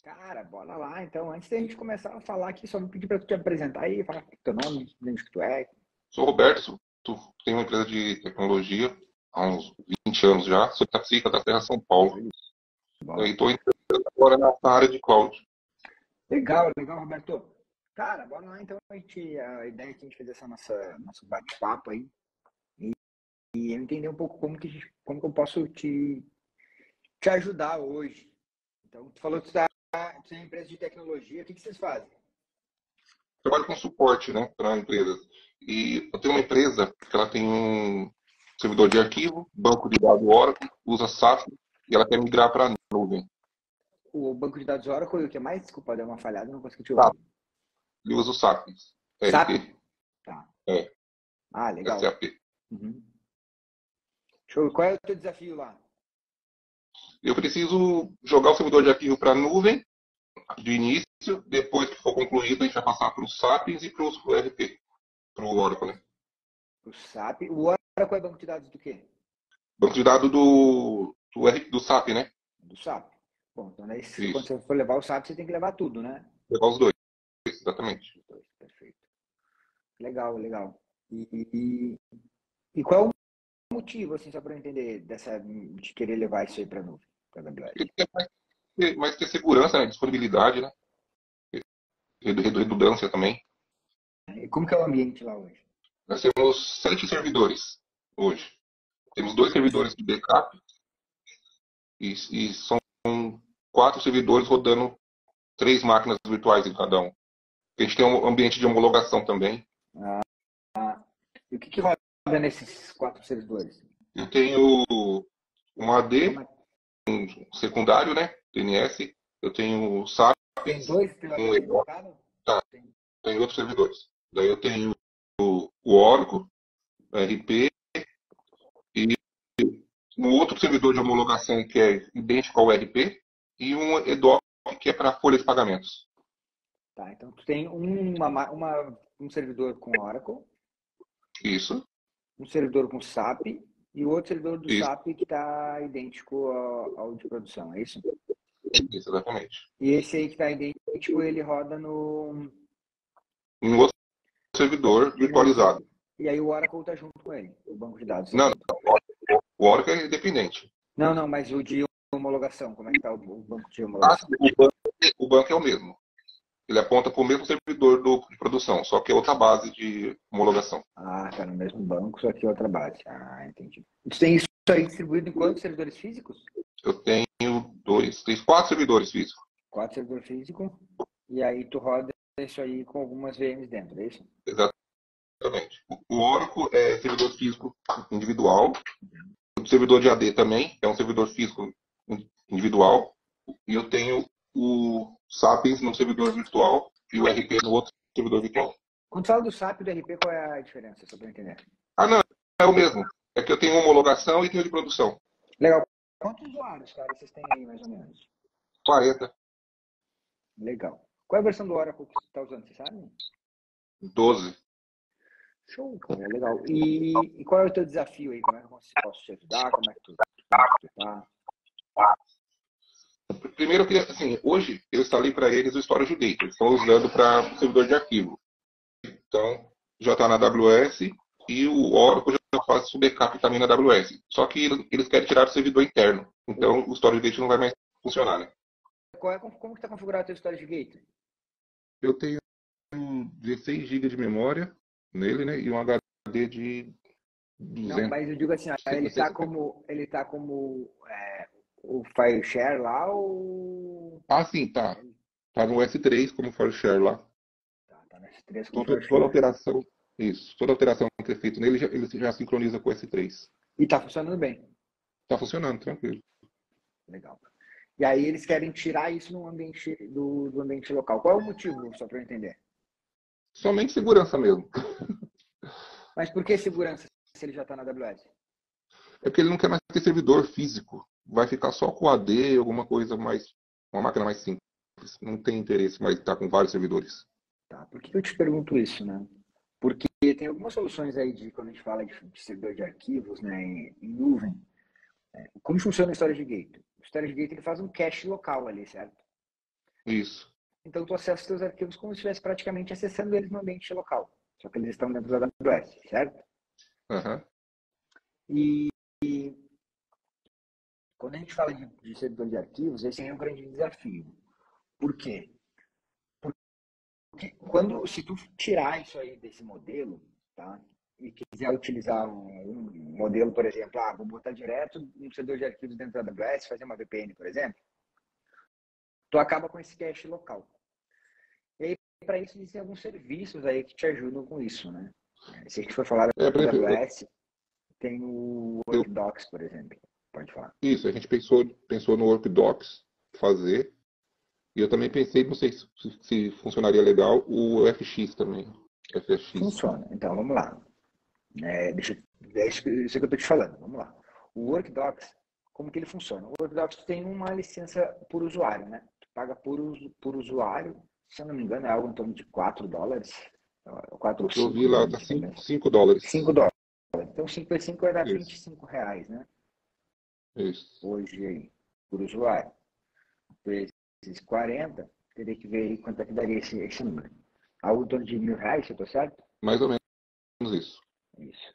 Cara, bora lá. Então, antes da gente começar a falar aqui, só vou pedir para tu te apresentar aí, falar teu nome, de onde que tu é. Sou Roberto, tenho uma empresa de tecnologia há uns 20 anos já, sou taxista da Terra São Paulo. Show de E bola. estou entrando agora na área de cloud. Legal, legal, Roberto. Cara, bora lá. Então, a ideia é que a gente fazer essa nosso bate-papo aí e eu entender um pouco como que eu posso te ajudar hoje. Então, tu falou que tu tem uma empresa de tecnologia, o que vocês fazem? Trabalho com suporte, né, para empresas. E eu tenho uma empresa que ela tem um servidor de arquivo, banco de dados Oracle, usa SAP e ela quer migrar para a nuvem. O banco de dados Oracle, o que mais? Desculpa, deu uma falhada, não consegui te SAP, ouvir. ele usa o SAP, SAP? RP, Tá. é, Ah, legal. SAP. Uhum. Show. Qual é o teu desafio lá? Eu preciso jogar o servidor de arquivo para a nuvem de início, depois que for concluído, a gente vai passar para os SAPs e para o RP, para o Oracle, né? O SAP. O Oracle é banco de dados do quê? Banco de dados do SAP, né? Do SAP. Bom, então daí, quando Isso. você for levar o SAP, você tem que levar tudo, né? Levar os dois, exatamente. Os dois, perfeito. Legal, legal. E qual é o motivo, assim, só para eu entender, de querer levar isso aí para a nuvem, para a AWS? Ele quer mais ter segurança, né? Disponibilidade, né? Redundância também. E como que é o ambiente lá hoje? Nós temos 7 servidores hoje. Temos 2 servidores de backup e são 4 servidores rodando 3 máquinas virtuais em cada um. A gente tem um ambiente de homologação também. Ah, e o que roda nesses 4 servidores? Eu tenho um Como AD é? secundário, né? DNS. Eu tenho o SAP, Tem dois um teus EDO, locados? tá, Tem. tem outros servidores. Daí eu tenho o Oracle, o RP, e um outro servidor de homologação que é idêntico ao RP, e um EDOC que é para folha de pagamentos. Tá, então tu tem um servidor com Oracle, Isso, um servidor com SAP e o outro servidor do isso, SAP que está idêntico ao de produção, é isso? isso, exatamente. E esse aí que está idêntico, ele roda no. Um outro servidor virtualizado. E aí o Oracle está junto com ele, o banco de dados está Não, junto. não, o Oracle é independente. Não, não, mas o de homologação, como é que está o banco de Ah, homologação? sim, o banco é o mesmo. Ele aponta para o mesmo servidor de produção, só que é outra base de homologação. Ah, tá no mesmo banco, só que outra base. Ah, entendi. Tu tem isso aí distribuído em quantos servidores físicos? Eu tenho 2, 3, 4 servidores físicos. 4 servidores físicos. E aí tu roda isso aí com algumas VMs dentro, é isso? Exatamente. O Oracle é servidor físico individual. O servidor de AD também é um servidor físico individual. E eu tenho o Sapiens no servidor virtual e o RP no outro servidor virtual. Quando fala do SAP e do RP, qual é a diferença, só para eu entender? Ah, não, é o mesmo. É que eu tenho homologação e tenho de produção. Legal. Quantos usuários, cara, vocês têm aí, mais ou menos? 40, Legal. Qual é a versão do Oracle que você está usando, você sabe? 12. Show, cara, legal. E qual é o teu desafio aí? Como é que eu posso te ajudar? Como é que tu tá? Primeiro, eu queria, assim, hoje eu instalei para eles o Storage Gate. Eles estão usando para servidor de arquivo. Então, já está na AWS e o Oracle já faz o backup também na AWS. Só que eles querem tirar do servidor interno. Então, o Storage Gate não vai mais funcionar, né? Como que tá configurado o teu storage gate? Eu tenho 16 GB de memória nele, né? E um HD de Não, 200. mas eu digo assim, ó, ele tá como o file share lá ou... Ah, sim, tá. Tá no S3 como file share lá. Tá nesse 3 como file Toda share. alteração, isso. Toda alteração que é feita nele, ele já sincroniza com o S3. E tá funcionando bem. Tá funcionando, tranquilo. Legal. E aí eles querem tirar isso no ambiente do ambiente local. Qual é o motivo, só para eu entender? Somente segurança mesmo. Mas por que segurança se ele já está na AWS? É porque ele não quer mais ter servidor físico. Vai ficar só com AD, alguma coisa mais. Uma máquina mais simples. Não tem interesse mais em estar com vários servidores. Tá, por que eu te pergunto isso, né? Porque tem algumas soluções aí de quando a gente fala de servidor de arquivos, né, em nuvem. Como funciona o storage gate? O storage gate ele faz um cache local ali, certo? Isso. Então, tu acessa os teus arquivos como se estivesse praticamente acessando eles no ambiente local. Só que eles estão dentro da AWS, certo? Aham. E quando a gente fala de servidor de arquivos, esse é um grande desafio. Por quê? Porque se tu tirar isso aí desse modelo, tá? E quiser utilizar um modelo, por exemplo, vou botar direto um servidor de arquivos dentro da AWS, fazer uma VPN, por exemplo, tu acaba com esse cache local. E aí, para isso, existem alguns serviços aí que te ajudam com isso, né? Se a gente for falar Por da exemplo, AWS, tem o Workdocs, por exemplo. Pode falar. isso, a gente pensou no Workdocs fazer. E eu também pensei, não sei se funcionaria legal, o FX também. FX. Funciona. Então, vamos lá. É isso que eu estou te falando. Vamos lá. O Workdocs, como que ele funciona? O Workdocs tem uma licença por usuário, né? Tu paga por usuário, se eu não me engano, é algo em torno de $4, 4 ou Eu vi 5, lá, né? tá Deixa eu ver. 5 dólares. $5. Então, 5 vezes 5 vai dar Isso, R$ 25, isso. hoje aí, por usuário. Vezes 40, teria que ver aí quanto é que daria esse número. Algo em torno de R$ 1.000, se eu tô certo? Mais ou menos isso. Isso.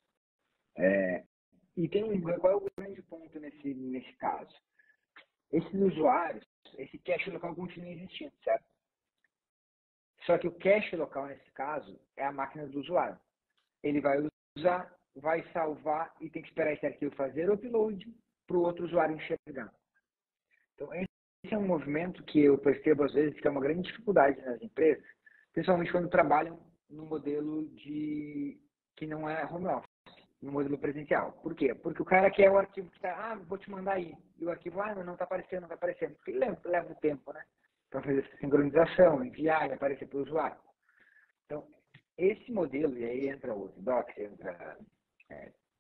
E qual é o grande ponto nesse caso? Esses usuários, esse cache local continua existindo, certo? Só que o cache local, nesse caso, é a máquina do usuário. Ele vai usar, vai salvar e tem que esperar esse arquivo fazer o upload para o outro usuário enxergar. Então, esse é um movimento que eu percebo, às vezes, que é uma grande dificuldade nas empresas, principalmente quando trabalham no modelo que não é home office, no modelo presencial. Por quê? Porque o cara quer o arquivo que está, vou te mandar aí. E o arquivo, não está aparecendo, não está aparecendo. Porque leva um tempo, né? Para fazer essa sincronização, enviar e aparecer para o usuário. Então, esse modelo, e aí entra o Workdocs, entra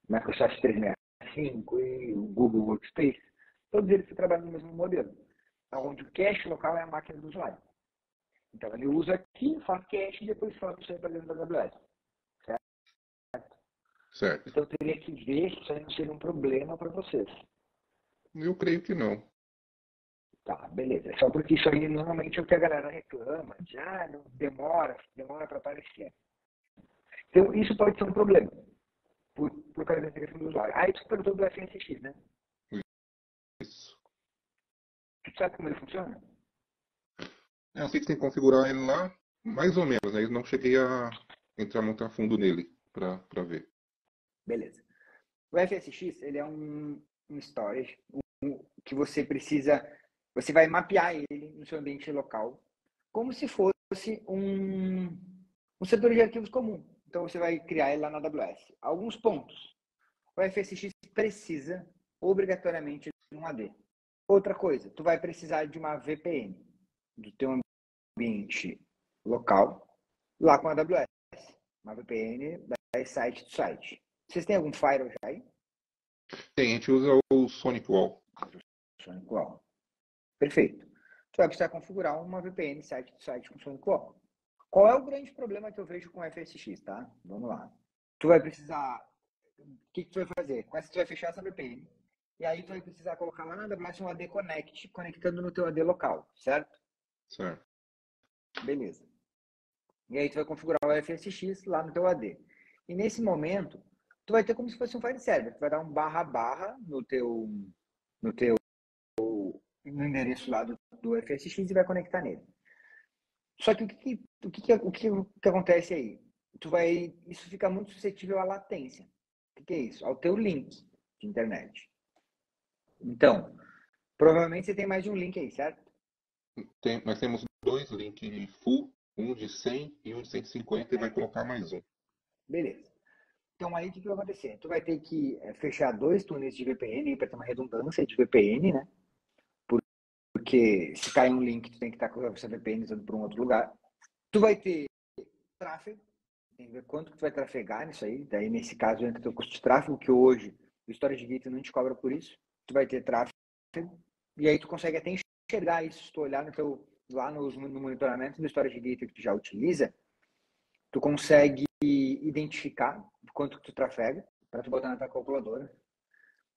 Microsoft 365 e o Google Workspace, todos eles trabalham no mesmo modelo, onde o cache local é a máquina do usuário. Então, ele usa aqui, faz cache e depois solta isso aí para dentro da AWS. Certo. Então, eu teria que ver se isso aí não seria um problema para vocês. Eu creio que não. Tá, beleza. Só porque isso aí normalmente é o que a galera reclama, de não, demora para aparecer. Então, isso pode ser um problema, por causa da integração do usuário. Aí tu perguntou do FSX, né? Isso. Tu sabe como ele funciona? Eu sei que tem que configurar ele lá, mais ou menos, né? Eu não cheguei a entrar muito a fundo nele para ver. Beleza. O FSX, ele é um storage que você vai mapear ele no seu ambiente local, como se fosse um setor de arquivos comum. Então, você vai criar ele lá na AWS. Alguns pontos. O FSX precisa, obrigatoriamente, de um AD. Outra coisa, tu vai precisar de uma VPN do teu ambiente local, lá com a AWS. Uma VPN da site do site. Vocês têm algum firewall já aí? Tem, a gente usa o Sonic Wall. SonicWall. Perfeito. Tu vai precisar configurar uma VPN site do site com SonicWall. Qual é o grande problema que eu vejo com o FSX, tá? Vamos lá. Tu vai precisar... O que tu vai fazer? Com essa tu vai fechar essa VPN. E aí tu vai precisar colocar lá na AWS um AD Connect, conectando no teu AD local, certo? Certo. Beleza. E aí tu vai configurar o FSX lá no teu AD. E nesse momento, tu vai ter como se fosse um file server. Tu vai dar um / no endereço lá do FSX e vai conectar nele. Só que o que acontece aí? Isso fica muito suscetível à latência. O que é isso? Ao teu link de internet. Então, provavelmente você tem mais de um link aí, certo? Nós temos dois links full, um de 100 e um de 150 e vai colocar mais um. Beleza. Então aí o que vai acontecer? Tu vai ter que fechar 2 túneis de VPN para ter uma redundância de VPN, né? Porque se cai um link, tu tem que estar com essa VPN usando para um outro lugar. Tu vai ter tráfego, tem que ver quanto que tu vai trafegar nisso aí. Daí, nesse caso, entra o teu custo de tráfego, que hoje o Storage Gateway não te cobra por isso. Tu vai ter tráfego, e aí tu consegue até enxergar isso. Se tu olhar lá no monitoramento do Storage Gateway que tu já utiliza, tu consegue identificar quanto que tu trafega, para tu botar na tua calculadora.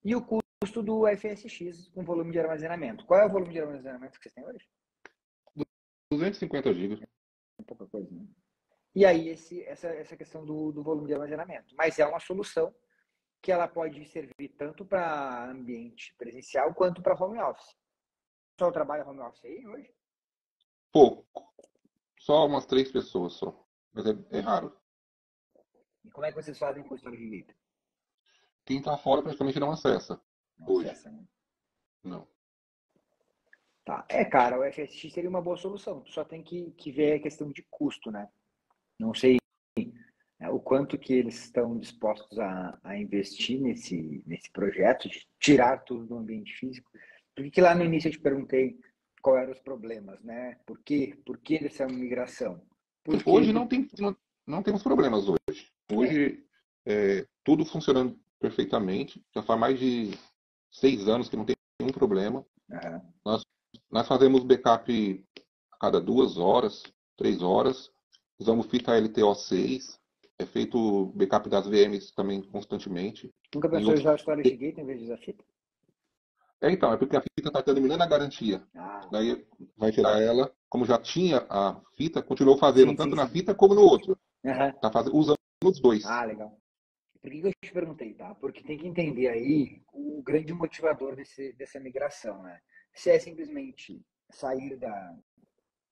E o custo do FSX com volume de armazenamento. Qual é o volume de armazenamento que vocês têm hoje? 250 GB. É pouca coisa, né? E aí essa questão do volume de armazenamento. Mas é uma solução que ela pode servir tanto para ambiente presencial quanto para home office. O pessoal trabalha home office aí hoje? Pouco. Só umas 3 pessoas só. Mas é raro. E como é que vocês fazem com o storage gate? Quem tá fora praticamente não acessa Não hoje. acessa, né? Não. Tá. Cara, o FSX seria uma boa solução. Tu só tem que ver a questão de custo, né? Não sei o quanto que eles estão dispostos a investir nesse projeto de tirar tudo do ambiente físico. Por que lá no início eu te perguntei qual eram os problemas, né? Por que dessa migração? Hoje Porque não temos problemas hoje. Hoje tudo funcionando perfeitamente. Já faz mais de 6 anos que não tem nenhum problema. Nós fazemos backup a cada 2 horas, 3 horas. Usamos fita LTO6. É feito backup das VMs também constantemente. nunca Em pensou em outros... usar o storage gate em vez de usar fita? Então, é porque a fita está terminando a garantia. Ah, Daí vai tirar ela. Como já tinha a fita, continuou fazendo sim, tanto sim, na sim. fita como no outro. Uhum. Tá usando os dois. Ah, legal. Por que eu te perguntei, tá? Porque tem que entender aí o grande motivador dessa migração, né? Se é simplesmente sair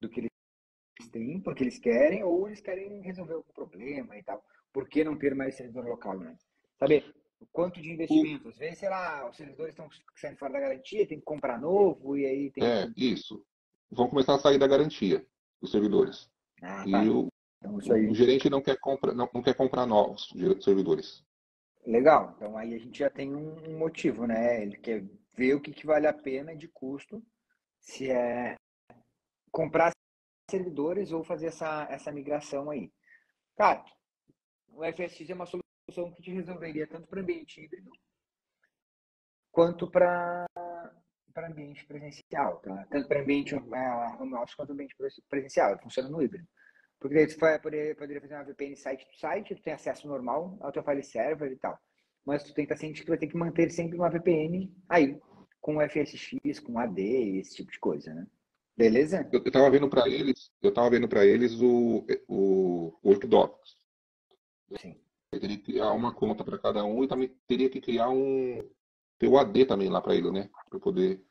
do que eles têm, porque eles querem, ou eles querem resolver algum problema e tal. Por que não ter mais servidor local, né? Saber o quanto de O- investimento. Às vezes, sei lá, os servidores estão saindo fora da garantia, tem que comprar novo, e aí tem que... isso. Vão começar a sair da garantia, os servidores. Ah, E tá. o, Então, isso o aí. gerente não quer comprar novos servidores. Legal. Então, aí a gente já tem um motivo, né? Ele quer ver o que vale a pena de custo, se é comprar servidores ou fazer essa migração aí. Cara, o FSX é uma solução que te resolveria tanto para ambiente híbrido quanto para ambiente presencial, tá? Tanto para ambiente home office quanto ambiente presencial. Ele funciona no híbrido. Porque daí você poderia fazer uma VPN site to site, tu tem acesso normal ao teu file server e tal. Mas tu tem que estar ciente que tu vai ter que manter sempre uma VPN aí, com FSX, com AD, esse tipo de coisa, né? Beleza? Eu estava vendo para eles o Workdocs. Sim. Eu teria que criar uma conta para cada um e também teria que criar ter o AD também lá para ele, né? Para poder.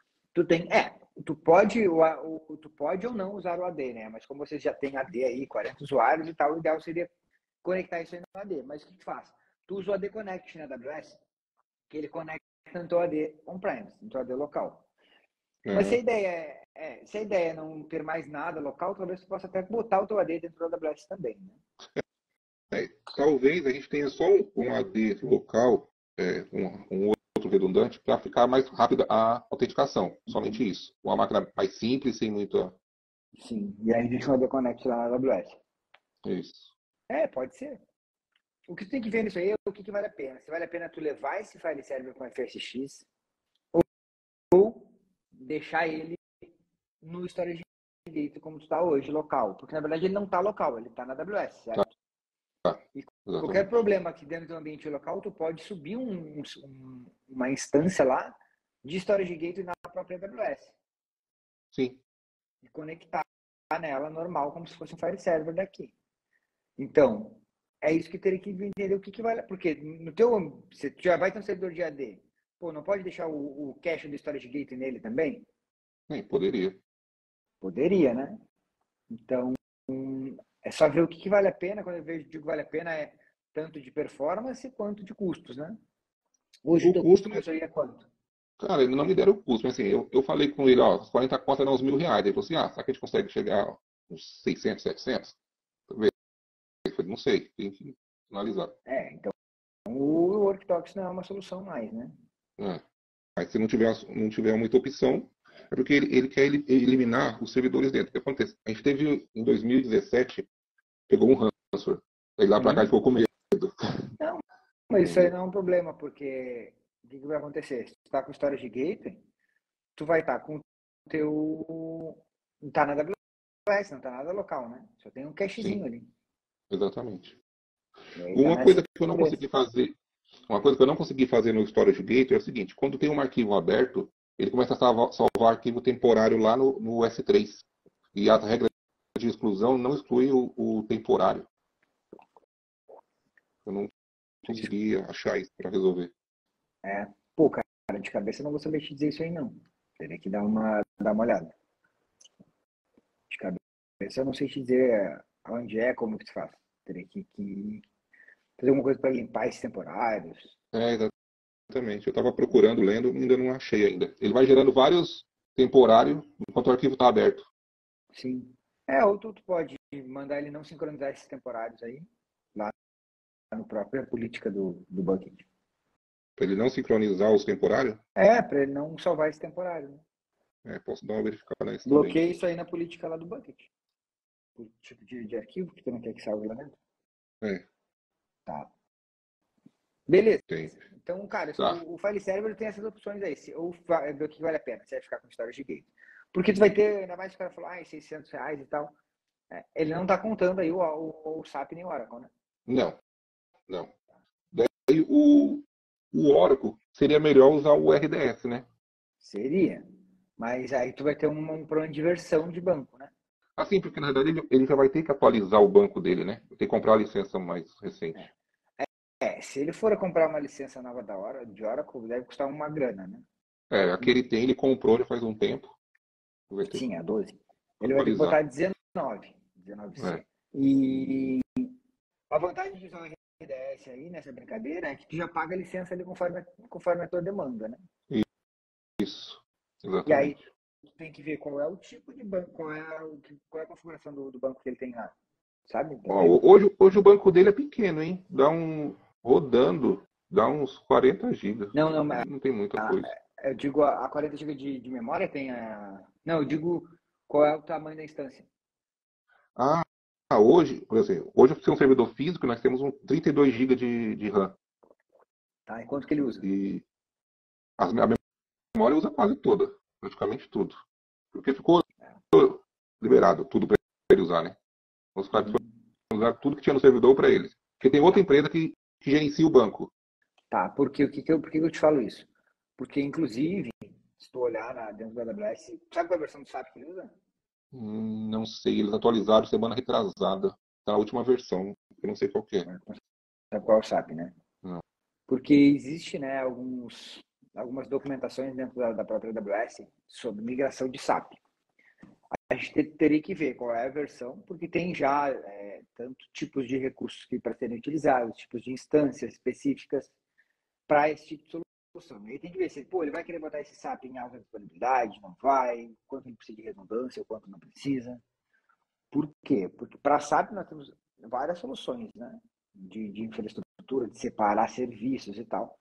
Tu pode ou não usar o AD, né? Mas como vocês já têm AD aí, 40 usuários e tal, o ideal seria conectar isso aí no AD. Mas o que tu faz? Tu usa o AD Connect na AWS, que ele conecta no teu AD on-premise, no teu AD local. Mas É, se a ideia é não ter mais nada local, talvez tu possa até botar o teu AD dentro da AWS também, né? talvez a gente tenha só um AD local, um outro redundante, para ficar mais rápida a autenticação. Somente isso. Uma máquina mais simples, sem muita. Sim. E aí deixa o AD Connect lá na AWS. Isso. Pode ser. O que tu tem que ver nisso aí é o que vale a pena. Se vale a pena tu levar esse file server com FSX ou deixar ele no storage gate como está hoje, local. Porque na verdade ele não está local, ele está na AWS, certo? Tá, E qualquer exatamente. problema aqui dentro do ambiente local, tu pode subir uma instância lá de storage gate na própria AWS Sim. e conectar nela normal, como se fosse um file server daqui. Então, é isso que teria que entender o que vale. Porque no teu, você já vai ter um servidor de AD. Pô, não pode deixar o cache do storage gate nele também? Sim, poderia. Poderia, né? Então, é só ver o que vale a pena. Quando eu digo que vale a pena, é tanto de performance quanto de custos, né? Hoje o O teu custo, custo aí é quanto? cara, ele não me deram o custo, mas assim, eu falei com ele, ó, 40 contas eram uns R$ 1.000. Ele falou assim, será que a gente consegue chegar a uns 600, 700? Eu falei, não sei, tem que analisar. Então o Worktox não é uma solução mais, né? É. Aí se não tiver muita opção, é porque ele quer eliminar os servidores dentro. O que acontece? A gente teve, em 2017, pegou um ransomware. Aí lá pra cá ele ficou com medo. Não, mas isso aí Entendeu? não é um problema, porque o que vai acontecer? Se tu está com storage gateway, tu vai estar com o teu. Não tá na AWS, não tá nada local, né? Só tem um Sim, cachezinho ali. exatamente. E aí tá Uma nessa coisa que eu não segurança. consegui fazer, uma coisa que eu não consegui fazer no Storage Gateway é o seguinte, quando tem um arquivo aberto, ele começa a salvar arquivo temporário lá no S3. E a regra exclusão não exclui o temporário. Eu não consegui achar isso para resolver. Pô, cara, de cabeça eu não vou saber te dizer isso aí, não. Teria que dar uma olhada. De cabeça eu não sei te dizer onde é, como que se faz. Teria que fazer alguma coisa para limpar esses temporários. Exatamente. Eu estava procurando, lendo, ainda não achei ainda. Ele vai gerando vários temporários enquanto o arquivo está aberto. Sim. Ou tu pode mandar ele não sincronizar esses temporários aí, lá no própria política do bucket. Para ele não sincronizar os temporários? Para ele não salvar esse temporário, né? Posso dar uma verificada nisso também. Bloqueia isso aí na política lá do bucket. O tipo de arquivo que tu não quer que salve lá dentro. Tá. Beleza. Tem. Então, cara, Tá. o file server tem essas opções aí. Ou do que vale a pena, você vai ficar com storage gate. Porque tu vai ter, ainda mais o cara falou, R$600 e tal. Ele não tá contando aí o SAP nem o Oracle, né? Não. Daí o Oracle seria melhor usar o RDS, né? Seria. Mas aí tu vai ter um problema de versão de banco, né? Assim, porque na verdade ele já vai ter que atualizar o banco dele, né? Vai ter que comprar a licença mais recente. Se ele for comprar uma licença nova de Oracle, deve custar uma grana, né? A que ele tem, ele comprou já faz um tempo. Vai ter Sim, a 12. Ele vai ter que atualizar. botar 19C. E a vantagem de usar o RDS aí nessa brincadeira é que tu já paga a licença ali conforme a tua demanda, né? Isso, E aí exatamente. tu tem que ver qual é o tipo de banco, qual é a configuração do banco que ele tem lá, sabe? Ó, hoje o banco dele é pequeno, hein? Rodando, dá uns 40 GB. Não, mas Não tem muita coisa. eu digo a 40 GB de memória tem a... Não, eu digo qual é o tamanho da instância. Hoje, por exemplo, hoje por ser um servidor físico, nós temos 32 GB de RAM. Tá? E quanto que ele usa? E a memória usa quase toda, praticamente tudo. Porque ficou liberado tudo para ele usar, né? Os caras usar tudo que tinha no servidor para eles. Porque tem outra empresa que gerencia o banco. Tá, por que eu te falo isso? Porque, inclusive, se tu olhar dentro do AWS, sabe qual é a versão do SAP que ele usa? Não sei, eles atualizaram semana retrasada. Tá na última versão. Eu não sei qual que é. Sabe qual é o SAP, né? Não. Porque existe, né, algumas documentações dentro da própria AWS sobre migração de SAP. A gente teria que ver qual é a versão, porque tem já tanto tipos de recursos que para serem utilizados, tipos de instâncias específicas para esse tipo de solução. E tem que ver se ele vai querer botar esse SAP em alta disponibilidade, não vai, quanto ele precisa de redundância, ou quanto não precisa. Por quê? Porque para SAP nós temos várias soluções, né? De infraestrutura, de separar serviços e tal.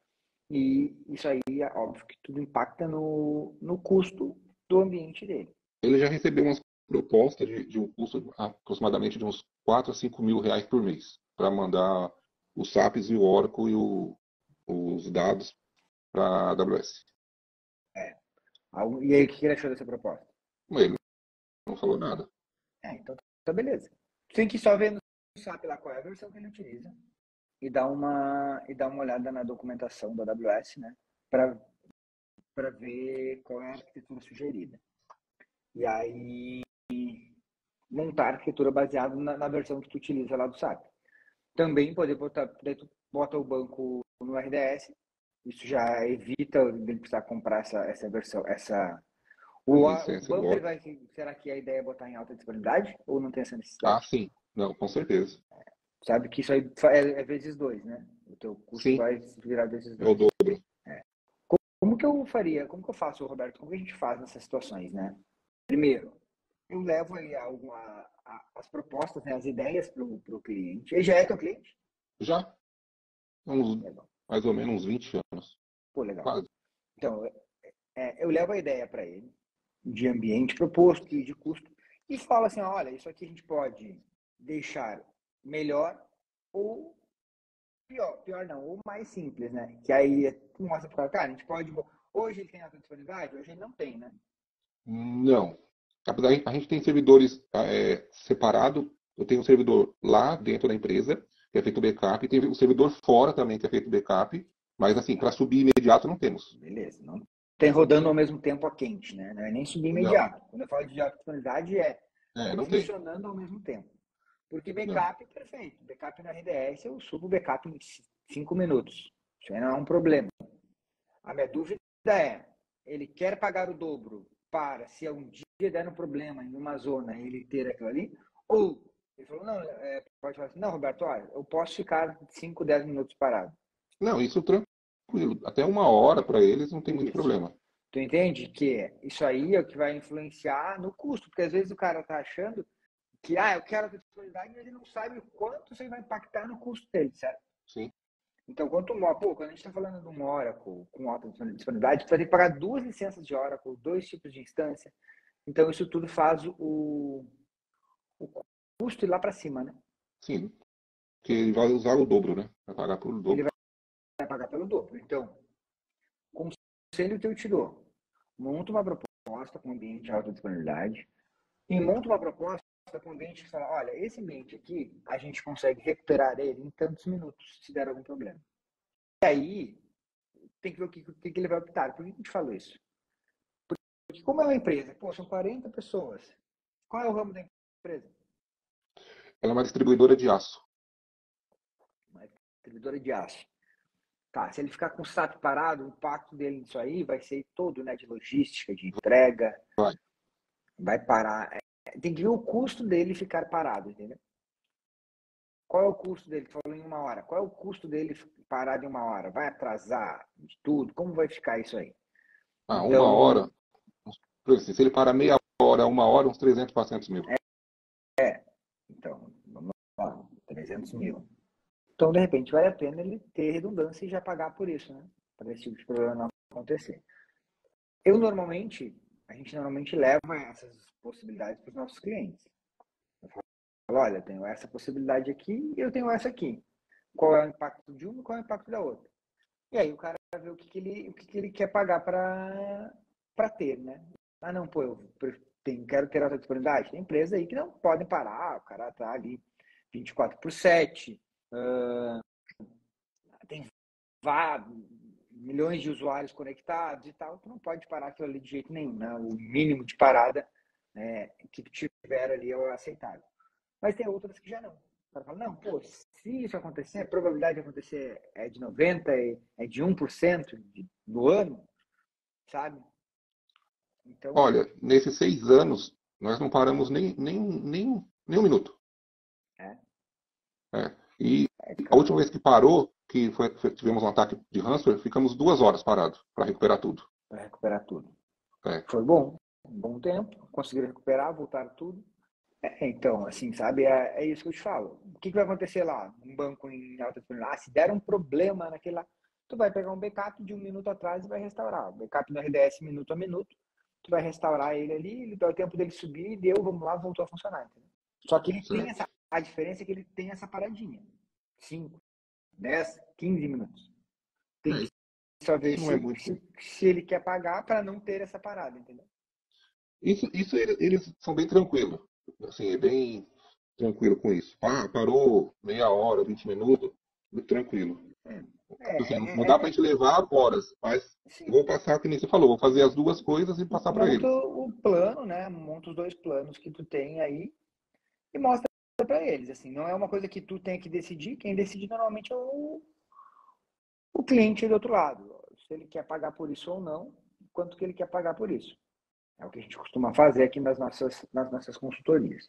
E isso aí é óbvio que tudo impacta no custo do ambiente dele. Ele já recebeu umas propostas de um custo aproximadamente de uns 4 a 5 mil reais por mês para mandar os SAPs e o Oracle e os dados para a AWS. E aí, o que ele achou dessa proposta? Ele não falou nada. Então tá beleza. Tem que só ver no SAP lá qual é a versão que ele utiliza e dar uma olhada na documentação da AWS, né? Para ver qual é a arquitetura sugerida. E aí montar a arquitetura baseada na versão que tu utiliza lá do SAP. Também poder botar, daí tu bota o banco no RDS, isso já evita ele precisar comprar essa versão, o banco ele vai, será que a ideia é botar em alta disponibilidade ou não tem essa necessidade? Sim, não, com certeza. Sabe que isso aí é vezes 2, né? O teu custo Sim, vai virar vezes 2. é o dobro. Como que eu faria? Como que eu faço, Roberto? Como que a gente faz nessas situações, né? Primeiro, eu levo aí as propostas, né, as ideias para o cliente. Ele já é teu cliente? Já, mais ou menos uns 20 anos. Pô, legal. Quase. Então, eu levo a ideia para ele, de ambiente proposto e de custo, e falo assim, olha, isso aqui a gente pode deixar melhor ou pior não, ou mais simples, né? Que aí tu mostra pro cara, a gente pode... Hoje ele tem alta disponibilidade, hoje ele não tem, né? Não. A gente tem servidores separados. Eu tenho um servidor lá dentro da empresa, que é feito backup, e tem um servidor fora também, que é feito backup. Mas, assim, para subir imediato não temos. Beleza. Não tem rodando ao mesmo tempo a quente, né? Não é nem subir Não. imediato. Quando eu falo de alta disponibilidade, Não tem. funcionando ao mesmo tempo. Porque backup, perfeito. Backup no RDS, eu subo o backup em 5 minutos. Isso aí não é um problema. A minha dúvida é, ele quer pagar o dobro para, se um dia der um problema em uma zona, ele ter aquilo ali? Ou ele falou, não, pode falar assim, não, Roberto, olha, eu posso ficar 5, 10 minutos parado. Não, isso tranquilo. Até 1 hora para eles não tem muito Isso. problema. Tu entende que isso aí é o que vai influenciar no custo, porque às vezes o cara tá achando que, eu quero a disponibilidade, mas ele não sabe o quanto isso aí vai impactar no custo dele, certo? Sim. Então, quando a gente está falando de um Oracle com alta disponibilidade, tu vai ter que pagar 2 licenças de Oracle, 2 tipos de instância. Então, isso tudo faz o custo ir lá para cima, né? Sim. Porque ele vai usar o dobro, né? Vai pagar pelo dobro. Ele vai pagar pelo dobro. Então, conselho que eu te dou, monta uma proposta com ambiente de alta disponibilidade e monta uma proposta com ambiente que fala, olha, esse ambiente aqui, a gente consegue recuperar ele em tantos minutos, se der algum problema. E aí, tem que ver o que ele vai optar. Por que eu te falo isso? Porque como é uma empresa, são 40 pessoas. Qual é o ramo da empresa? Ela é uma distribuidora de aço. Uma distribuidora de aço. Tá, se ele ficar com o SAP parado, o impacto dele nisso aí vai ser todo, né, de logística, de entrega. Vai parar. Tem que ver o custo dele ficar parado, entendeu? Qual é o custo dele? Tu falou em 1 hora. Qual é o custo dele parado em 1 hora? Vai atrasar de tudo? Como vai ficar isso aí? Então, 1 hora. Se ele para meia hora, 1 hora, uns 300, 400 mil. Então, vamos lá, 300 mil. Então, de repente, vale a pena ele ter redundância e já pagar por isso, né? Para esse tipo de problema não acontecer. A gente normalmente leva essas possibilidades para os nossos clientes. Eu falo, olha, eu tenho essa possibilidade aqui e eu tenho essa aqui. Qual é o impacto de uma e qual é o impacto da outra? E aí o cara vê o que ele quer pagar para ter, né? Não, eu quero ter alta disponibilidade. Tem empresas aí que não podem parar, o cara tá ali 24/7, tem milhões de usuários conectados e tal, tu não pode parar aquilo ali de jeito nenhum, né? O mínimo de parada que tiver ali é o aceitável. Mas tem outras que já não. O cara fala, não, se isso acontecer, a probabilidade de acontecer é de 90%, é de 1% do ano, sabe? Então, olha, nesses 6 anos, nós não paramos nem um minuto. E a última vez que parou, tivemos um ataque de ransomware, ficamos 2 horas parados para recuperar tudo. Para recuperar tudo. Foi bom. Um bom tempo, conseguiram recuperar, voltaram tudo. Então, assim, sabe, é isso que eu te falo. O que vai acontecer lá? Um banco em alta disponibilidade, se der um problema naquele lá, tu vai pegar um backup de 1 minuto atrás e vai restaurar. O backup no RDS minuto a minuto, tu vai restaurar ele ali, ele dá o tempo dele subir e deu, vamos lá, voltou a funcionar. Entendeu? Só que ele tem a diferença é que ele tem essa paradinha. 5, 10, 15 minutos. Tem que só ver se ele quer pagar para não ter essa parada, entendeu? Isso eles são bem tranquilos. Assim, é bem tranquilo com isso. Parou meia hora, 20 minutos, tranquilo. Assim, não dá pra gente levar horas, mas vou passar, que nem você falou, vou fazer as duas coisas e passar para eles. Monta o plano, né? Monta os 2 planos que tu tem aí e mostra para eles. Assim, não é uma coisa que tu tem que decidir, quem decide normalmente é o cliente do outro lado. Se ele quer pagar por isso ou não, quanto que ele quer pagar por isso. É o que a gente costuma fazer aqui nas nossas consultorias.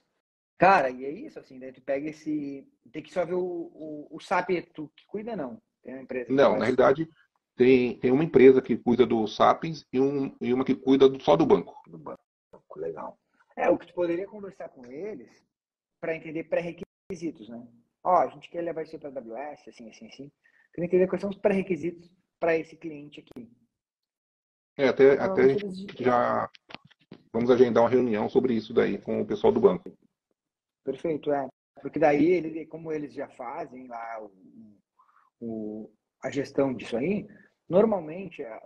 Cara, e é isso, assim, daí tu pega esse... Tem que só ver o SAP, tu que cuida, não. Tem uma empresa que Não, faz... na realidade, tem uma empresa que cuida do Sapiens e uma que cuida só do banco. Do banco, legal. O que tu poderia conversar com eles para entender pré-requisitos, né? A gente quer levar isso para a AWS, assim. Queria entender quais são os pré-requisitos para esse cliente aqui. Até a gente já vamos agendar uma reunião sobre isso daí com o pessoal do banco. Perfeito, porque daí, como eles já fazem lá a gestão disso aí, normalmente é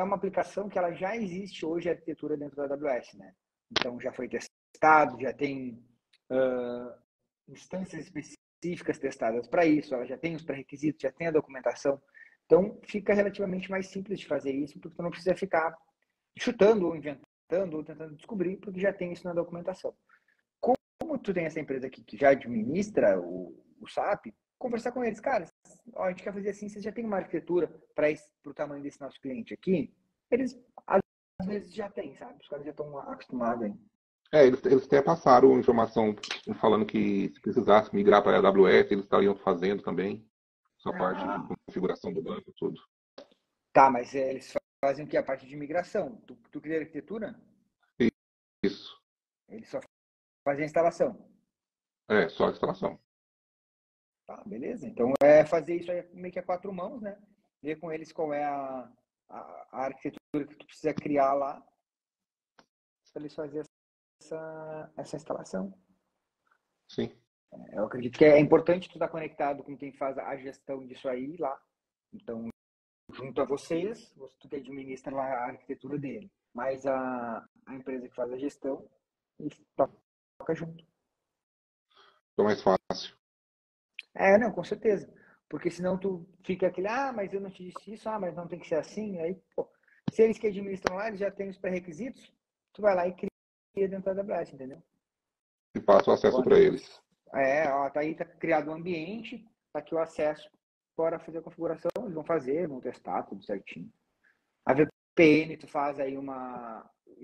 uma aplicação que ela já existe hoje, a arquitetura dentro da AWS, né? Então já foi testado, já tem instâncias específicas testadas para isso, ela já tem os pré-requisitos, já tem a documentação. Então fica relativamente mais simples de fazer isso, porque tu não precisa ficar chutando ou inventando ou tentando descobrir, porque já tem isso na documentação. como tu tem essa empresa aqui que já administra o SAP, conversar com eles, cara, ó, a gente quer fazer assim, vocês já tem uma arquitetura para o tamanho desse nosso cliente aqui? Eles, às vezes, já tem, sabe? Os caras já estão acostumados aí. Eles até passaram informação falando que se precisasse migrar para a AWS, eles estariam fazendo também. Essa parte de configuração do banco e tudo. Tá, mas eles fazem o que? A parte de migração. Tu cria arquitetura? Isso. Eles só fazem a instalação. Só a instalação. Tá, beleza. Então é fazer isso aí meio que a quatro mãos, né? Ver com eles qual é a arquitetura que tu precisa criar lá para eles fazerem essa instalação. Sim. Eu acredito que é importante tu estar conectado com quem faz a gestão disso aí lá. Então, junto a vocês, tu que administra lá a arquitetura dele. Mas a empresa que faz a gestão e toca junto. Então é mais fácil. Não, com certeza. Porque senão tu fica aquele, mas eu não te disse isso, mas não tem que ser assim. Aí, pô, se eles que administram lá, eles já têm os pré-requisitos, tu vai lá e cria dentro da AWS, entendeu? E passa o acesso para eles. Tá aí, tá criado o ambiente, tá aqui o acesso para fazer a configuração, eles vão fazer, vão testar tudo certinho. A VPN, tu faz aí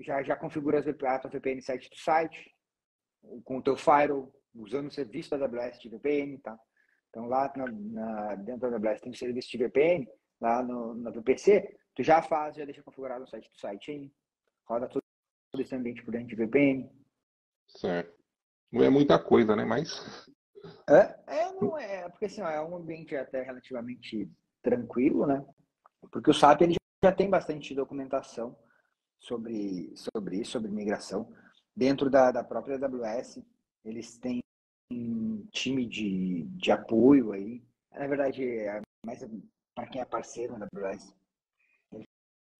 já configura a tua VPN site do site, com o teu firewall, usando o serviço da AWS de VPN, tá? Então lá dentro da AWS tem um serviço de VPN, lá no VPC, tu já deixa configurado o site do site aí, roda todo esse ambiente por dentro de VPN. Certo. Não é muita coisa, né? Mas. Não é, porque assim, é um ambiente até relativamente tranquilo, né? Porque o SAP ele já tem bastante documentação sobre isso, sobre migração. Dentro da própria AWS, eles têm um time de apoio aí. Na verdade, mais para quem é parceiro da AWS, eles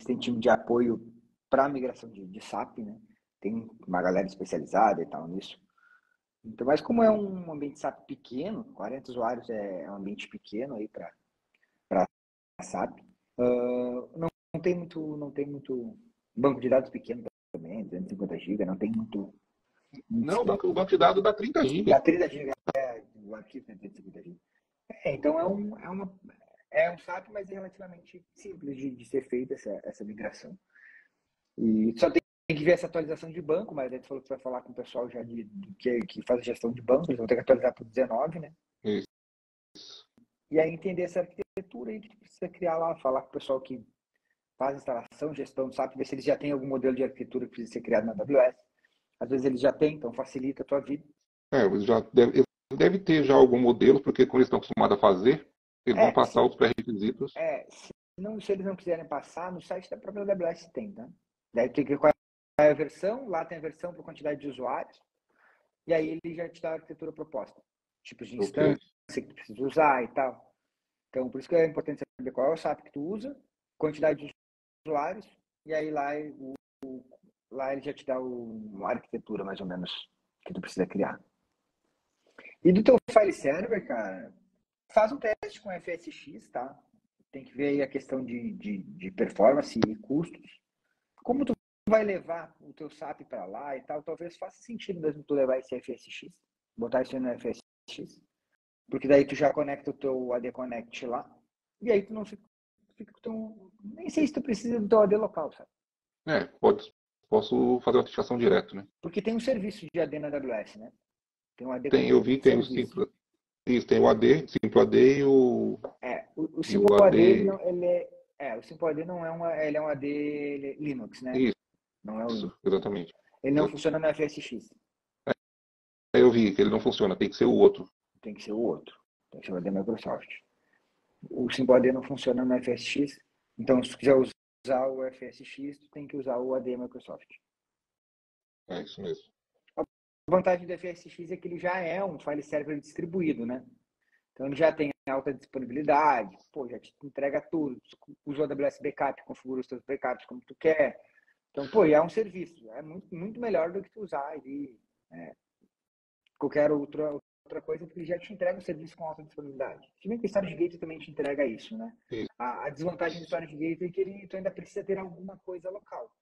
têm time de apoio para a migração de SAP, né? Tem uma galera especializada e tal nisso. Então, mas como é um ambiente SAP pequeno, 40 usuários é um ambiente pequeno aí para SAP, não tem muito banco de dados pequeno também, 250 GB, não tem muito Não, o banco de dados dá 30 GB. dá 30 GB, o arquivo tem 250 GB. Então é um SAP, mas é relativamente simples de ser feita essa migração. E só tem que ver essa atualização de banco, mas a gente falou que vai falar com o pessoal já que faz a gestão de banco, eles vão ter que atualizar para o 19, né? Isso. E aí entender essa arquitetura aí que tu precisa criar lá, falar com o pessoal que faz instalação, gestão do SAP, ver se eles já têm algum modelo de arquitetura que precisa ser criado na AWS. Às vezes eles já têm, então facilita a tua vida. Eles devem ter já algum modelo, porque como eles estão acostumados a fazer, eles vão passar os pré-requisitos. Se eles não quiserem passar, no site da própria AWS tem, tá? Daí tem que qual é a versão, lá tem a versão por quantidade de usuários, e aí ele já te dá a arquitetura proposta. Tipos de instância que tu precisa usar e tal. Então, por isso que é importante saber qual é o SAP que tu usa, quantidade de usuários, e aí lá ele já te dá uma arquitetura, mais ou menos, que tu precisa criar. E do teu file server, cara, faz um teste com FSX, tá? Tem que ver aí a questão de performance e custos. Como tu vai levar o teu SAP para lá e tal, talvez faça sentido mesmo tu levar esse FSX, botar isso no FSX, porque daí tu já conecta o teu AD Connect lá, e aí tu não fica tão... Nem sei se tu precisa do teu AD local, sabe? Posso fazer uma autenticação direto, né? Porque tem um serviço de AD na AWS, né? Tem um AD eu vi, tem o Simples. Isso, tem o AD, Simple AD e o... o Simple AD, o Simple AD não é ele é um AD Linux, né? Isso, não é o... exatamente. Ele não funciona no FSX. Eu vi que ele não funciona, tem que ser o outro. Tem que ser o outro. Tem que ser o AD Microsoft. O Simple AD não funciona no FSX, então se tu quiser usar o FSX, tu tem que usar o AD Microsoft. É isso mesmo. A vantagem do FSX é que ele já é um file server distribuído, né? Então ele já tem alta disponibilidade, já te entrega tudo. Usa o AWS Backup, configura os teus backups como tu quer. Então, é um serviço. É muito, muito melhor do que tu usar ali qualquer outra coisa, porque ele já te entrega um serviço com alta disponibilidade. Se bem que o StorageGate também te entrega isso, né? A desvantagem do StorageGate é que tu ainda precisa ter alguma coisa local.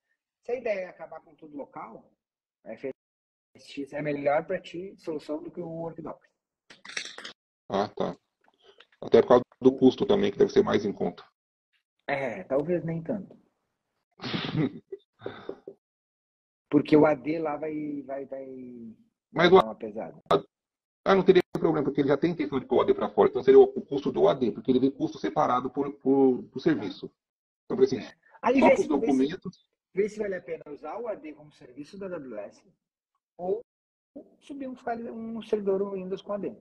Se a ideia é acabar com tudo local, WSX é melhor para ti solução do que o Workdocs. Ah, tá. Até por causa do custo também, que deve ser mais em conta. Talvez nem tanto. Porque o AD lá vai Mas dar uma pesada. não teria problema, porque ele já tem intenção de pôr o AD para fora. Então seria o custo do AD, porque ele vem custo separado por serviço. Então, por assim, Aí só para os documentos. vê se vale a pena usar o AD como serviço da AWS ou subir um servidor Windows com AD.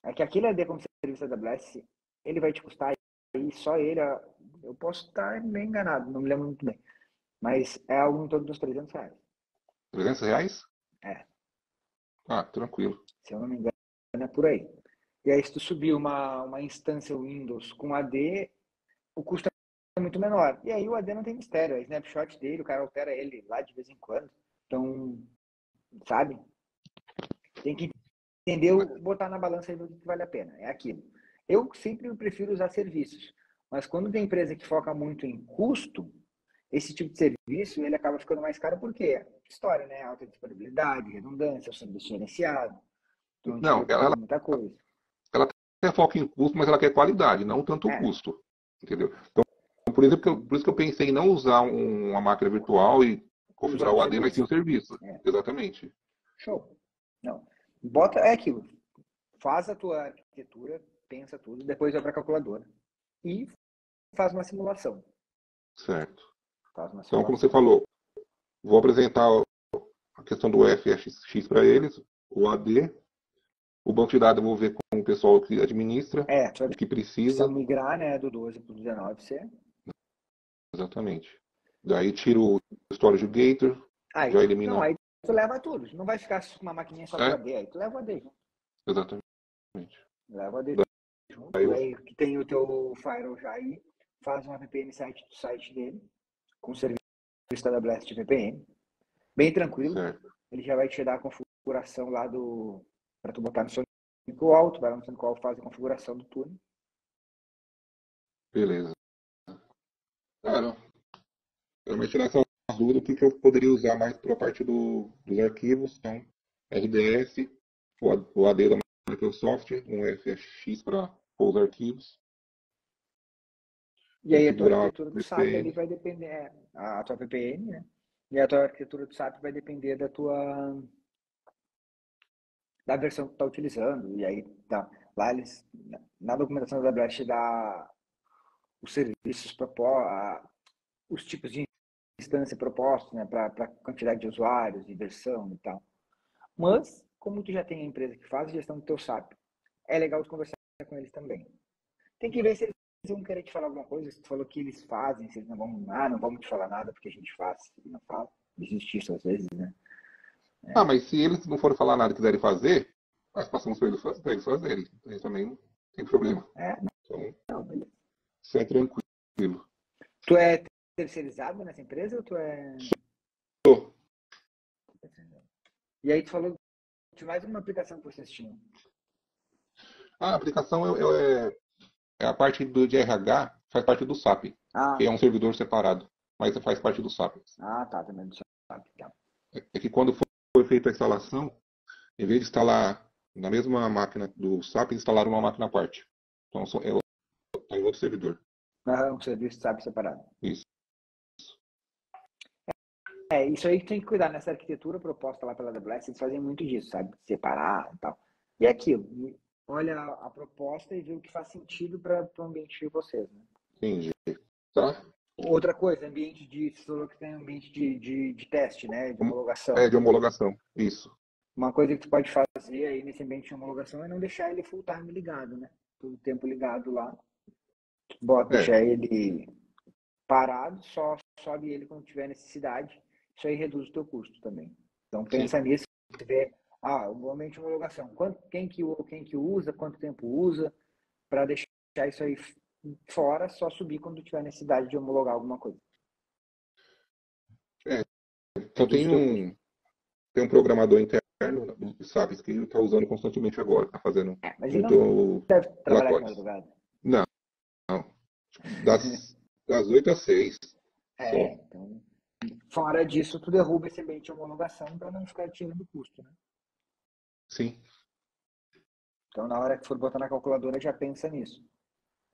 É que aquele AD como serviço da AWS, ele vai te custar aí só ele, eu posso estar bem enganado, não me lembro muito bem, mas é algo em torno dos R$300. R$300? É, Ah, tranquilo. se eu não me engano, é por aí. E aí, se tu subir uma instância Windows com AD, o custo é muito menor. E aí o AD não tem mistério, é snapshot dele, o cara altera ele lá de vez em quando. Então, sabe? Tem que entender, botar na balança aí do que vale a pena. É aquilo. Eu sempre prefiro usar serviços, mas quando tem empresa que foca muito em custo, esse tipo de serviço ele acaba ficando mais caro porque história, né? Alta disponibilidade, redundância, o serviço gerenciado, tu não Não, tira que fazer muita coisa. ela tem foco em custo, mas ela quer qualidade, não tanto o É, custo. Entendeu? Então, por isso que eu pensei em não usar uma máquina virtual e usar configurar um o AD, mas sim serviço. o serviço. É, Exatamente. show. Não. Bota, é aquilo. Faz a tua arquitetura, pensa tudo, depois vai para a calculadora e faz uma simulação. Certo. Faz uma Então, como simulação. você falou, vou apresentar a questão do FSX para eles, o AD, o banco de dados eu vou ver com o pessoal que administra, Tu vai o que precisar precisa. migrar, né, do 12 para o 19C. Exatamente. Daí tiro o storage gator, Aí, já não, elimina. aí tu leva tudo. Não vai ficar com uma maquininha só pro É, AD. Aí tu leva o AD junto. exatamente. Leva o AD Daí junto. Aí que tem o teu firewall já aí, faz um VPN site do site dele, com o serviço da AWS de VPN. Bem tranquilo. certo. Ele já vai te dar a configuração lá para tu botar no Sonic Wall. Tu vai lá no Sonic Wall, faz a configuração do túnel. Beleza. Cara, eu me tirar essa dúvida, o que eu poderia usar mais para a parte dos arquivos, então, RDS, o AD da Microsoft, um FSX para os arquivos, E aí a tua configurar arquitetura do o SAP ali VPN. vai depender, a tua VPN, né? E a tua arquitetura do SAP vai depender da versão que tu tá utilizando. E aí, tá, lá eles, na documentação da AWS dá os serviços propostos, os tipos de instância propostos, né, para quantidade de usuários e versão e tal. Mas, como tu já tem a empresa que faz a gestão do teu SAP, é legal tu conversar com eles também. Tem que ver se eles vão querer te falar alguma coisa, se tu falou que eles fazem, se eles não vamos te falar nada porque a gente faz e não fala. Existe isso às vezes, né? Ah, mas se eles não forem falar nada e quiserem fazer, nós passamos para eles fazerem. Eles também não tem problema. É, Então, não, beleza. isso é tranquilo. Tu é terceirizado nessa empresa ou tu é... Tô. E aí tu falou de mais uma aplicação que vocês tinham. A aplicação é a parte de RH, faz parte do SAP, que Ah, é um servidor separado, mas faz parte do SAP. tá, também do SAP. Tá. É que quando foi feita a instalação, em vez de instalar na mesma máquina do SAP, instalaram uma máquina à parte. Então tá em outro servidor. É um serviço SAP separado. Isso. Isso aí que tem que cuidar nessa arquitetura proposta lá pela AWS, eles fazem muito disso, sabe? Separar e tal. E é aquilo, olha a proposta e vê o que faz sentido para o ambiente de vocês, né? Entendi. Tá? Outra coisa, você falou que tem ambiente de teste, né? De homologação. É de homologação. Isso. Uma coisa que tu pode fazer aí nesse ambiente de homologação é não deixar ele full time ligado, né? Todo o tempo ligado lá. É, Deixar ele parado, só sobe ele quando tiver necessidade. Isso aí reduz o teu custo também. Então sim. pensa nisso, vê, o ambiente de homologação, quem que usa, quanto tempo usa, para deixar isso aí fora, só subir quando tiver necessidade de homologar alguma coisa. É, então Reduz o teu custo. tem um programador interno do SAP que ele está usando constantemente agora, está fazendo Mas ele não muito deve trabalhar de relatórios. madrugada. Não, não. Das 8 às 6 só. Então fora disso, tu derruba esse ambiente de homologação para não ficar tirando custo, né? Sim. Então, na hora que for botar na calculadora, já pensa nisso.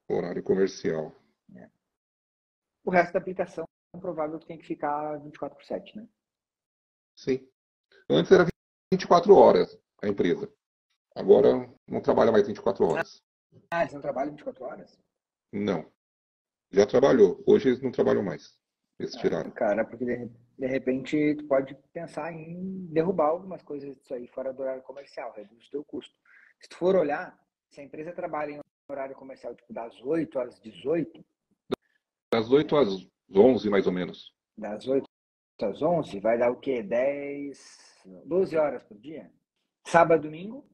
Horário comercial. Né? O resto da aplicação, é provável que tem que ficar 24/7, né? Sim. Antes era 24 horas a empresa. Agora não trabalha mais 24 horas. Ah, eles não trabalham 24 horas? Não. Já trabalhou. Hoje eles não trabalham mais. Eles tiraram. Cara, porque de repente tu pode pensar em derrubar algumas coisas disso aí fora do horário comercial, reduz o teu custo. Se tu for olhar, se a empresa trabalha em horário comercial tipo das 8 às 18, Das 8 às 11, mais ou menos. das 8 às 11, vai dar o quê? 12 horas por dia? Sábado, domingo,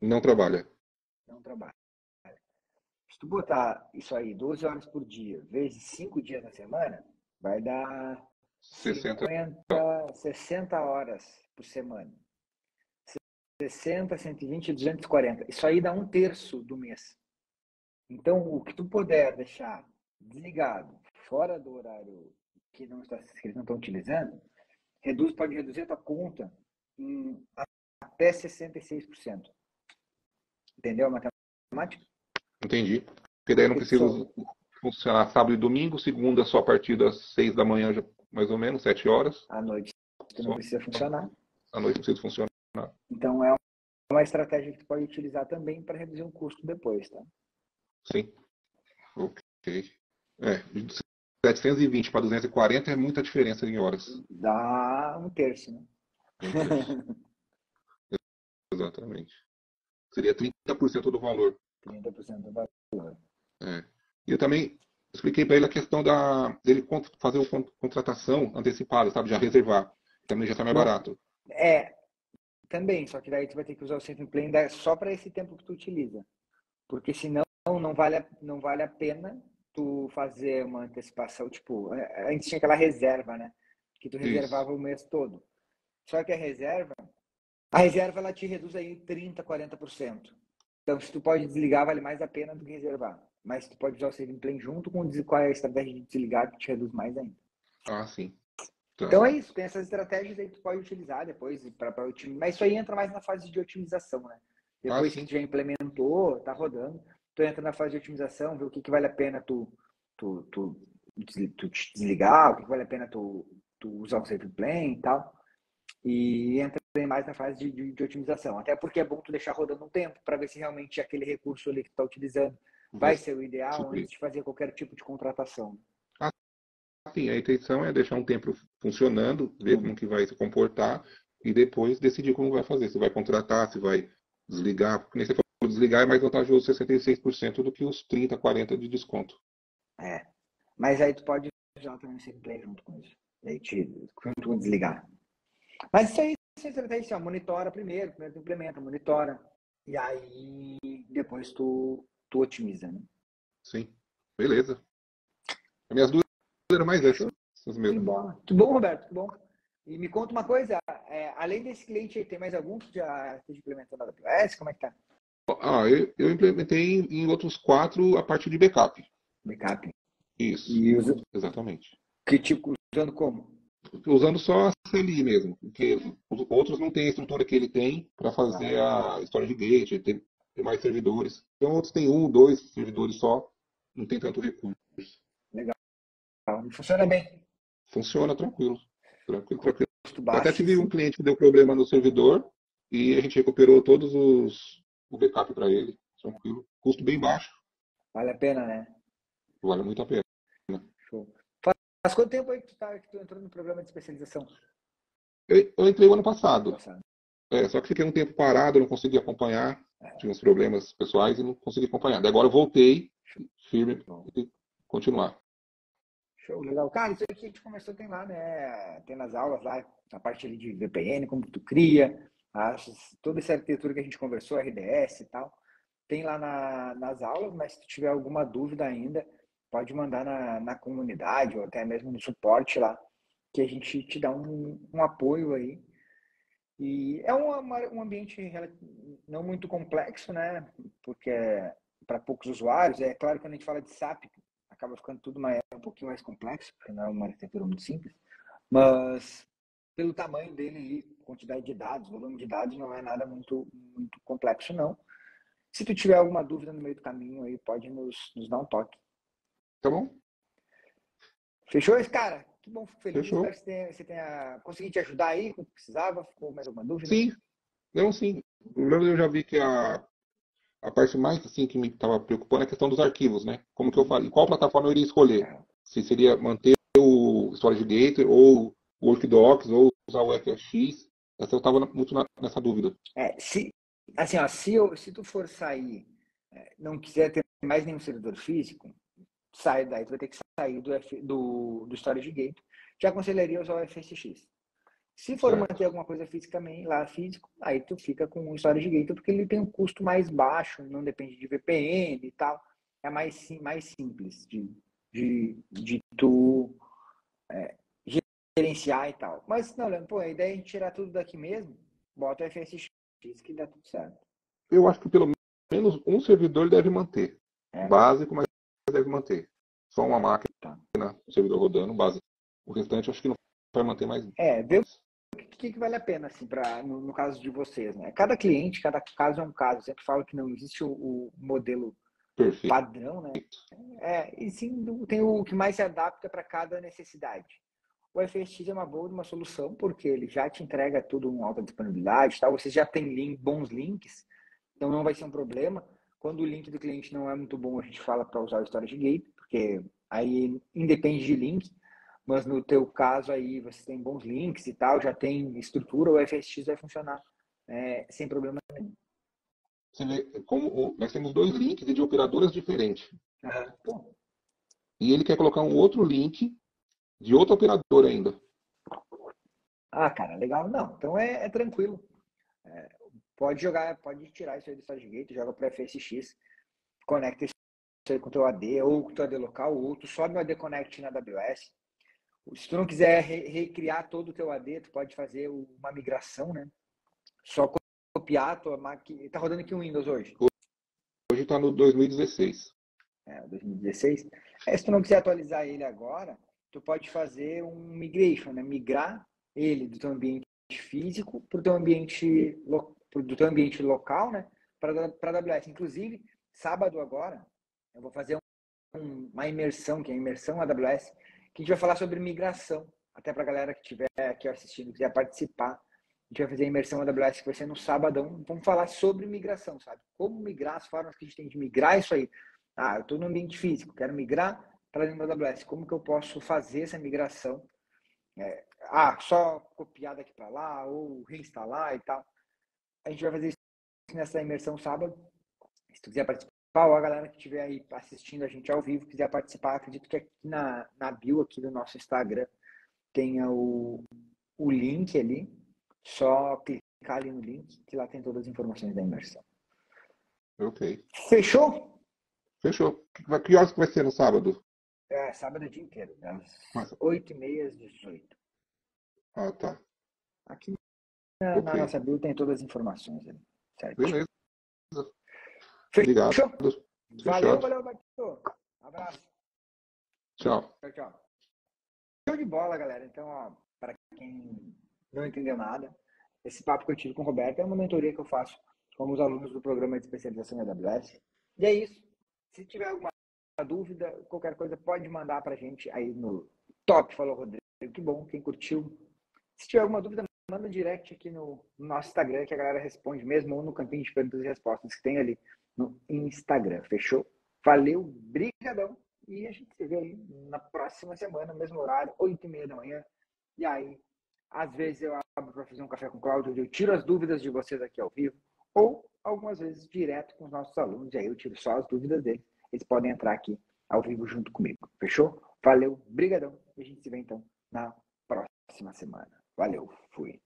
Não trabalha. não trabalha. Se tu botar isso aí 12 horas por dia, vezes 5 dias na semana, vai dar 60. 60 horas por semana. 60, 120, 240. Isso aí dá 1/3 do mês. Então, o que tu puder deixar desligado, fora do horário que eles não estão utilizando, pode reduzir a tua conta em até 66%. Entendeu a matemática? Entendi. Porque daí não Porque precisa funcionar sábado e domingo. Segunda só a partir das 6 da manhã, mais ou menos, 7 horas. à noite tu não Só. precisa funcionar. À noite não precisa funcionar. Então, é uma estratégia que tu pode utilizar também para reduzir um custo depois, tá? Sim. Ok. De 720 para 240 é muita diferença em horas. Dá 1/3, né? Um terço. Exatamente. Seria 30% do valor. 30% do valor. É. E eu também expliquei para ele a questão dele fazer uma contratação antecipada, sabe? Já reservar. Também já está mais Não, barato. também, só que daí tu vai ter que usar o Saving Plan só para esse tempo que tu utiliza. Porque senão não vale a pena tu fazer uma antecipação, tipo, antes tinha aquela reserva, né? Que tu Isso. reservava o mês todo. Só que a reserva ela te reduz aí 30, 40%. Então, se tu pode desligar, vale mais a pena do que reservar. Mas tu pode usar o Saving Plan junto com a estratégia de desligar que te reduz mais ainda. Ah, sim. Tá. Então é isso, tem essas estratégias aí que tu pode utilizar depois para otimizar. Mas isso aí entra mais na fase de otimização, né? Ah, Depois que sim. tu já implementou, tá rodando, tu entra na fase de otimização, vê o que vale a pena tu te desligar, o que vale a pena tu usar um save plan e tal. E entra mais na fase de otimização. Até porque é bom tu deixar rodando um tempo para ver se realmente aquele recurso ali que tu está utilizando Vai vai ser o ideal suprir. antes de fazer qualquer tipo de contratação. Ah, sim. A intenção é deixar um tempo funcionando, ver como que vai se comportar e depois decidir como vai fazer. Se vai contratar, se vai desligar. Porque nem você falou, desligar é mais vantajoso 66% do que os 30, 40% de desconto. É. Mas aí tu pode usar também o save play junto com isso. Junto com desligar. Mas isso aí, essa estratégia, assim, ó, monitora primeiro tu implementa, monitora. E aí depois tu otimiza, né? Sim. Beleza. As minhas dúvidas eram mais essas Que mesmo. bom. Que bom, Roberto, que bom. E me conta uma coisa, além desse cliente aí, tem mais algum que já esteja implementando a AWS? Como é que tá? Ah, eu implementei em outros 4 a parte de backup. Backup. Isso, E exatamente. que tipo, usando como? Usando só a CLI mesmo, porque os outros não têm a estrutura que ele tem para fazer Ah, a história de gate, tem mais servidores. Então outros têm 1, 2 servidores só, não tem tanto recurso. legal. Funciona bem. Funciona tranquilo, tranquilo, tranquilo. Custo Eu até baixo, tive um sim. cliente que deu problema no servidor e a gente recuperou todos o backup para ele, tranquilo. Custo bem baixo, Vale a pena, né? vale muito a pena. Show. Faz quanto tempo aí que tu entrou no programa de especialização? Eu entrei o ano passado. Passado. Só que fiquei um tempo parado, não consegui acompanhar. Tinha uns problemas pessoais e não consegui acompanhar. Daí agora eu voltei firme Bom. e continuar. Show, legal. Cara, isso aí que a gente começou tem lá, né? Tem nas aulas lá, a parte ali de VPN, como tu cria, toda essa arquitetura que a gente conversou, RDS e tal. Tem lá nas aulas, mas se tu tiver alguma dúvida ainda, pode mandar na comunidade ou até mesmo no suporte lá, que a gente te dá um apoio aí. E é um ambiente não muito complexo, né? Porque é para poucos usuários. É claro que quando a gente fala de SAP, acaba ficando tudo um pouquinho mais complexo, porque não é uma arquitetura muito simples. Mas pelo tamanho dele ali, quantidade de dados, volume de dados, não é nada muito, muito complexo, não. Se tu tiver alguma dúvida no meio do caminho aí, pode nos dar um toque. Tá bom? Fechou esse cara? Que bom, fico feliz. Fechou. Espero que você tenha conseguido te ajudar aí, como precisava. Ficou mais alguma dúvida? Sim, não, sim. Eu já vi que a parte mais assim que me estava preocupando é a questão dos arquivos, né? Como que eu faço? Qual plataforma eu iria escolher? É. Se seria manter o StorageGate ou o Workdocs ou usar o FSX? Essa eu estava muito nessa dúvida. Assim, ó, se tu for sair, não quiser ter mais nenhum servidor físico, sai daí, tu vai ter que sair do StorageGate. Te aconselharia usar o FSX. Se for Certo. manter alguma coisa fisicamente lá físico, aí tu fica com o StorageGate, porque ele tem um custo mais baixo, não depende de VPN e tal. É mais simples de tu gerenciar e tal. Mas não, Leandro, pô, a ideia é a gente tirar tudo daqui mesmo, bota o FSX que dá tudo certo. Eu acho que pelo menos um servidor deve manter. É, Básico, mas deve manter. Só uma máquina, tá. um servidor rodando, básico. O restante eu acho que não vai manter mais. Vê o que vale a pena, assim, no caso de vocês, né? Cada cliente, cada caso é um caso. Eu sempre falo que não existe o modelo Perfeito. padrão, né? E sim tem o que mais se adapta para cada necessidade. O FSX é uma boa uma solução, porque ele já te entrega tudo em alta disponibilidade, tal. Você já tem bons links, então não vai ser um problema. Quando o link do cliente não é muito bom, a gente fala para usar o StorageGate, porque aí independe de link, mas no teu caso aí você tem bons links e tal, já tem estrutura, o FSX vai funcionar sem problema nenhum. Você vê como nós temos dois links de operadoras diferentes. Uhum. E ele quer colocar um outro link de outra operadora ainda. Cara, legal. Não, então é tranquilo. Pode jogar, pode tirar isso aí do StorageGate, joga para FSX, conecta isso aí com o teu AD, ou com o teu AD local, ou tu sobe o AD Connect na AWS. Se tu não quiser recriar todo o teu AD, tu pode fazer uma migração, né? Só copiar a tua máquina. Tá rodando aqui o Windows hoje? Hoje está no 2016. 2016. Se tu não quiser atualizar ele agora, tu pode fazer um migration, né? Migrar ele do teu ambiente físico para o teu ambiente, do teu ambiente local, né? Para a AWS. Inclusive, sábado agora, eu vou fazer uma imersão, que é a imersão AWS, que a gente vai falar sobre migração. Até para a galera que estiver aqui assistindo, quiser participar, a gente vai fazer a imersão AWS, que vai ser no sabadão. Vamos falar sobre migração, sabe? Como migrar, as formas que a gente tem de migrar isso aí. Eu estou no ambiente físico, quero migrar para dentro da AWS. Como que eu posso fazer essa migração? Só copiar daqui para lá ou reinstalar e tal. A gente vai fazer isso nessa imersão sábado. Se tu quiser participar, ou a galera que estiver aí assistindo a gente ao vivo, quiser participar, acredito que aqui na bio aqui do nosso Instagram tenha o link ali. Só clicar ali no link, que lá tem todas as informações da imersão. Ok. Fechou? Fechou. Que horas que vai ser no sábado? Sábado o dia inteiro, Mas, às 8h30 às 18h. tá. Aqui Ok. na nossa bio tem todas as informações ali, certo? Beleza. Obrigado. Fechou? Valeu, Fechado. Batista. Abraço. Tchau. Tchau, tchau. Show de bola, galera. Então, para quem não entendeu nada, esse papo que eu tive com o Roberto é uma mentoria que eu faço com os alunos do programa de especialização em AWS. E é isso. Se tiver alguma dúvida, qualquer coisa, pode mandar para a gente aí no Top, falou Rodrigo. Que bom, quem curtiu. Se tiver alguma dúvida, manda um direct aqui no nosso Instagram, que a galera responde mesmo, ou no campinho de perguntas e respostas que tem ali no Instagram. Fechou? Valeu, brigadão. E a gente se vê aí na próxima semana, mesmo horário, 8h30 da manhã. E aí, às vezes eu abro para fazer um café com o Cláudio, onde eu tiro as dúvidas de vocês aqui ao vivo, ou algumas vezes direto com os nossos alunos, e aí eu tiro só as dúvidas deles. Eles podem entrar aqui ao vivo junto comigo. Fechou? Valeu, brigadão. E a gente se vê então na próxima semana. Valeu, fui.